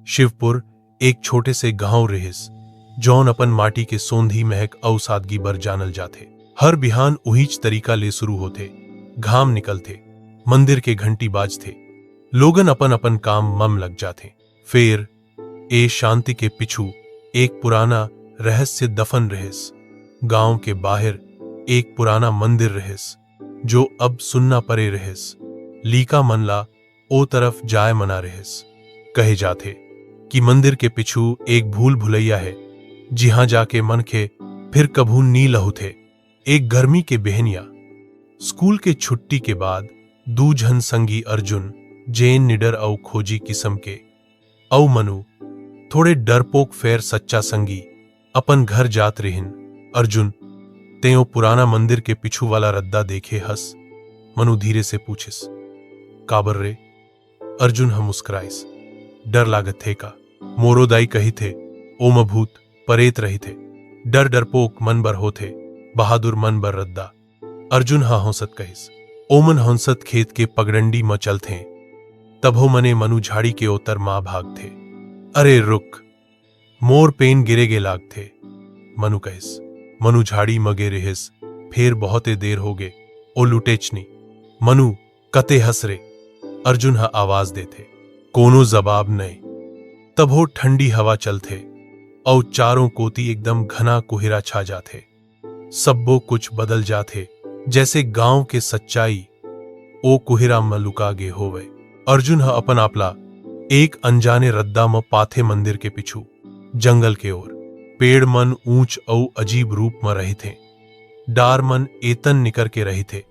शिवपुर एक छोटे से गांव रहिस जौन अपन माटी के सोंधी महक औ सादगी बर जानल जाथे। हर बिहान उहीच तरीका ले शुरू होथे। घाम निकलथे, मंदिर के घंटी बाजथे, लोगन अपन अपन काम मम लग जाथे। फिर ए शांति के पिछू एक पुराना रहस्य दफन रहिस। गांव के बाहर एक पुराना मंदिर रहिस जो अब सुनना परे रहिस। लीका मनला ओ तरफ जाय मना रहिस। कहे जाथे कि मंदिर के पिछू एक भूल भुलैया है जिहां जाके मन के फिर कभू नी लहू थे। एक गर्मी के बेहनिया स्कूल के छुट्टी के बाद दूझन संगी अर्जुन जेन निडर औ खोजी किस्म के औ मनु थोड़े डरपोक फेर सच्चा संगी अपन घर जात रिहिन। अर्जुन तेओ पुराना मंदिर के पिछू वाला रद्दा देखे हंस। मनु धीरे से पूछिस, काबर रे? अर्जुन हम मुस्कुराइस, डर लागत थे का? मोरो दाई कही थे ओम भूत परेत रही थे। डर डरपोक मन बर होथे, बहादुर मन बर रद्दा। अर्जुन हा हौसत कहिस। ओमन हौसत खेत के पगडंडी म चल थे। तभो मने मनु झाड़ी के ओतर मां भाग थे। अरे रुक, मोर पेन गिरे गे लाग थे। मनु कहिस। मनु झाड़ी मगे रहिस। फेर बहुते देर हो गे ओ लुटेचनी। मनु कते हंस रे? अर्जुन हा आवाज देथे। कोनो जवाब नहीं। तभो ठंडी हवा चलथे औ चारों कोती एकदम घना कोहिरा छा जाथे। सब्बो कुछ बदल जाथे जैसे गांव के सच्चाई ओ कोहिरा में लुका गे होवे। अर्जुन हा अपन आपला एक अनजाने रद्दा में पाथे मंदिर के पिछू जंगल के ओर। पेड़ मन ऊंच औ अजीब रूप में रहे थे। डार मन एतन निकर के रहे थे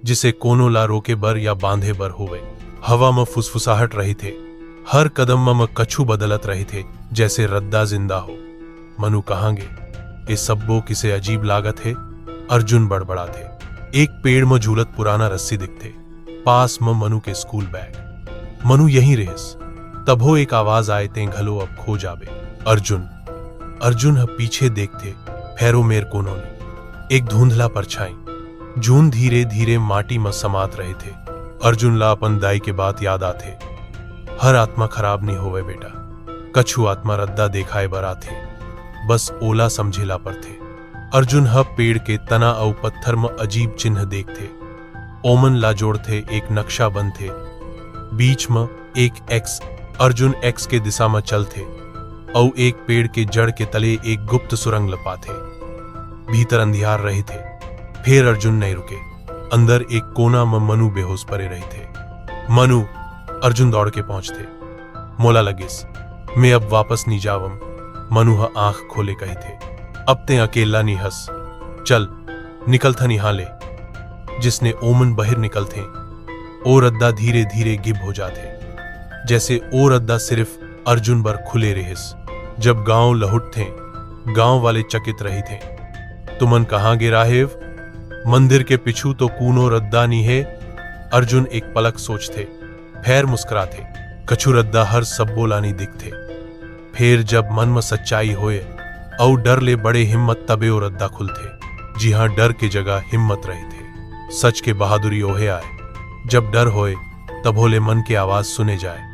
जिसे कोनो ला रोके बर या बांधे बर होवे। हवा में फुसफुसाहट रही थे। हर कदम में कछु बदलत रहे थे जैसे रद्दा जिंदा हो। मनु कहांगे ये सब्बो किसे अजीब लागत है? अर्जुन बड़बड़ा थे। एक पेड़ में झूलत पुराना रस्सी दिखते। पास में मनु के स्कूल बैग। मनु यहीं रहिस। तभो एक आवाज आए ते घलो अब खो जाबे। अर्जुन ह पीछे देखते। फेरो मेर कोनो नहीं। एक धुंधला परछाई जून धीरे धीरे माटी में समात रहे थे। अर्जुन ला अपन दाई के बात याद आथे। हर आत्मा खराब नहीं होवे बेटा, कछु आत्मा रद्दा देखाए बरा थे, बस ओला समझेला पर थे। अर्जुन ह पेड़ के तना और पत्थर में अजीब चिन्ह देखते। ओमन ला जोड़ थे एक नक्शा बन थे। बीच में एक एक्स। अर्जुन एक्स के दिशा में चल थे और एक पेड़ के जड़ के तले एक गुप्त सुरंग लपा थे। भीतर अंधियार रहे थे। फिर अर्जुन नहीं रुके। अंदर एक कोना में मनु बेहोश पड़े रहे थे। मनु, अर्जुन दौड़ के पहुंचते। मोला लगिस मैं अब वापस नहीं जावम। मनु हा आंख खोले कही थे। अब ते अकेला नहीं हंस। चल निकल था निहाले। जिसने ओमन बहिर निकल थे ओ रद्दा धीरे धीरे गिब हो जाते जैसे ओ रद्दा सिर्फ अर्जुन बर खुले रहिस। जब गांव लहुट थे गांव वाले चकित रही थे। तुमन कहां गे राहेव? मंदिर के पिछू तो कूनो रद्दा नहीं है। अर्जुन एक पलक सोचते फेर मुस्कुराते। कछु रद्दा हर सब्बो लानी दिखते। फिर जब मन में सच्चाई होए और डर ले बड़े हिम्मत तबे ओ रद्दा खुलते। जी हां, डर के जगह हिम्मत रहे थे। सच के बहादुरी ओहे आए जब डर होए तब होले मन के आवाज सुने जाए।